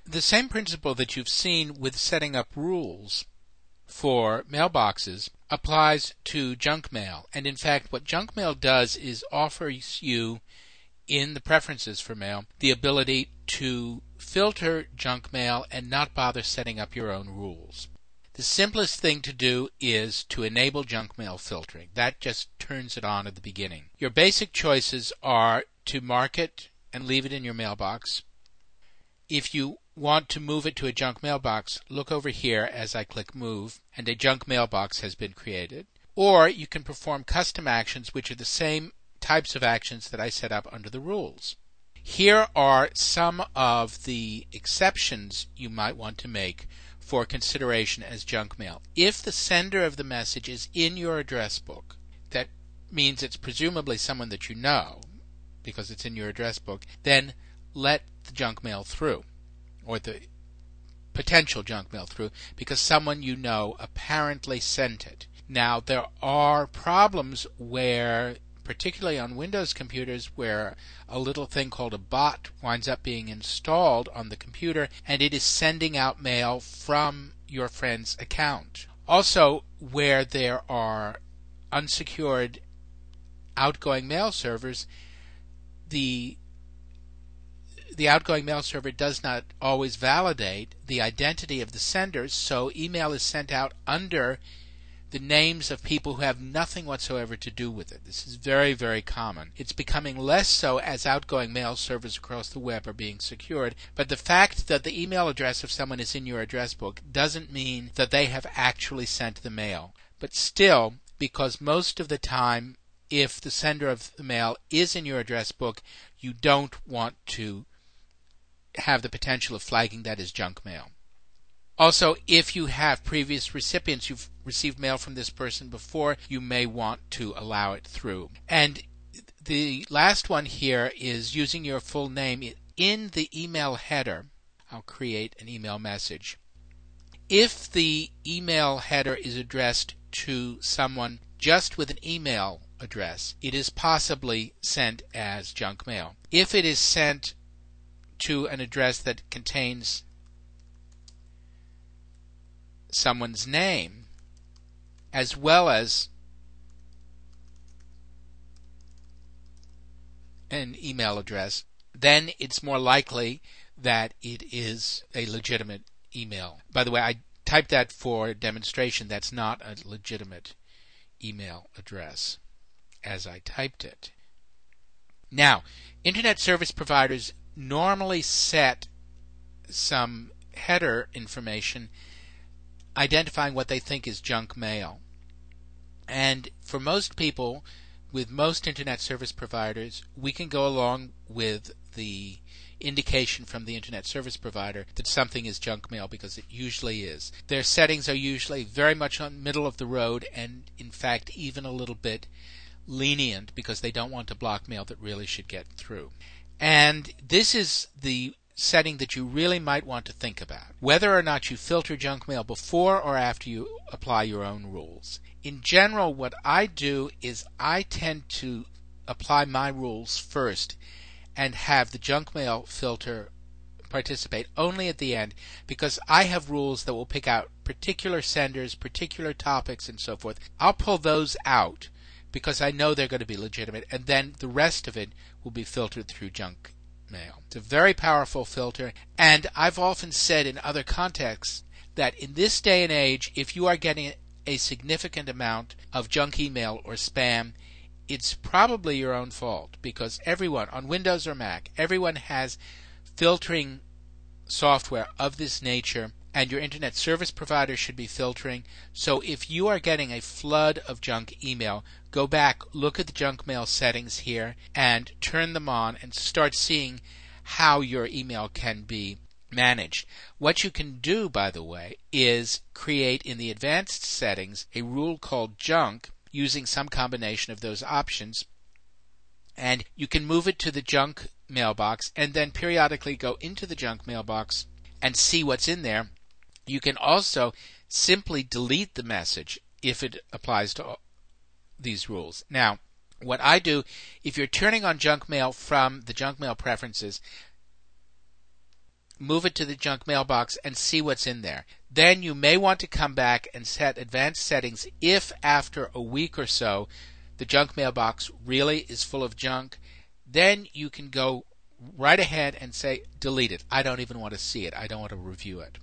The same principle that you've seen with setting up rules for mailboxes applies to junk mail. And in fact, what junk mail does is offers you, in the preferences for mail, the ability to filter junk mail and not bother setting up your own rules. The simplest thing to do is to enable junk mail filtering. That just turns it on at the beginning. Your basic choices are to mark it and leave it in your mailbox. If you want to move it to a junk mailbox, look over here as I click Move, and a junk mailbox has been created. Or you can perform custom actions, which are the same types of actions that I set up under the rules. Here are some of the exceptions you might want to make for consideration as junk mail. If the sender of the message is in your address book, that means it's presumably someone that you know, because it's in your address book, then let the junk mail through, or the potential junk mail through, because someone you know apparently sent it. Now, there are problems where, particularly on Windows computers, where a little thing called a bot winds up being installed on the computer and it is sending out mail from your friend's account. Also, where there are unsecured outgoing mail servers, the outgoing mail server does not always validate the identity of the senders, so email is sent out under the names of people who have nothing whatsoever to do with it. This is very, very common. It's becoming less so as outgoing mail servers across the web are being secured, but the fact that the email address of someone is in your address book doesn't mean that they have actually sent the mail. But still, because most of the time, if the sender of the mail is in your address book, you don't want to have the potential of flagging that as junk mail. Also, if you have previous recipients, you've received mail from this person before, you may want to allow it through. And the last one here is using your full name in the email header. I'll create an email message. If the email header is addressed to someone just with an email address, it is possibly sent as junk mail. If it is sent to an address that contains someone's name as well as an email address, then it's more likely that it is a legitimate email. By the way, I typed that for demonstration. That's not a legitimate email address as I typed it. Now, Internet service providers normally set some header information identifying what they think is junk mail. And for most people, with most Internet service providers, we can go along with the indication from the Internet service provider that something is junk mail, because it usually is. Their settings are usually very much on the middle of the road, and in fact even a little bit lenient, because they don't want to block mail that really should get through. And this is the setting that you really might want to think about, whether or not you filter junk mail before or after you apply your own rules. In general, what I do is I tend to apply my rules first and have the junk mail filter participate only at the end, because I have rules that will pick out particular senders, particular topics, and so forth. I'll pull those out because I know they're going to be legitimate, and then the rest of it will be filtered through junk mail. It's a very powerful filter, and I've often said in other contexts that in this day and age, if you are getting a significant amount of junk email or spam, it's probably your own fault, because everyone, on Windows or Mac, everyone has filtering software of this nature, and your Internet service provider should be filtering. So if you are getting a flood of junk email, go back, look at the junk mail settings here, and turn them on and start seeing how your email can be managed. What you can do, by the way, is create in the advanced settings a rule called junk using some combination of those options, and you can move it to the junk mailbox and then periodically go into the junk mailbox and see what's in there. You can also simply delete the message if it applies to these rules. Now, what I do, if you're turning on junk mail from the junk mail preferences, move it to the junk mailbox, and see what's in there. Then you may want to come back and set advanced settings if after a week or so the junk mailbox really is full of junk. Then you can go right ahead and say delete it. I don't even want to see it. I don't want to review it.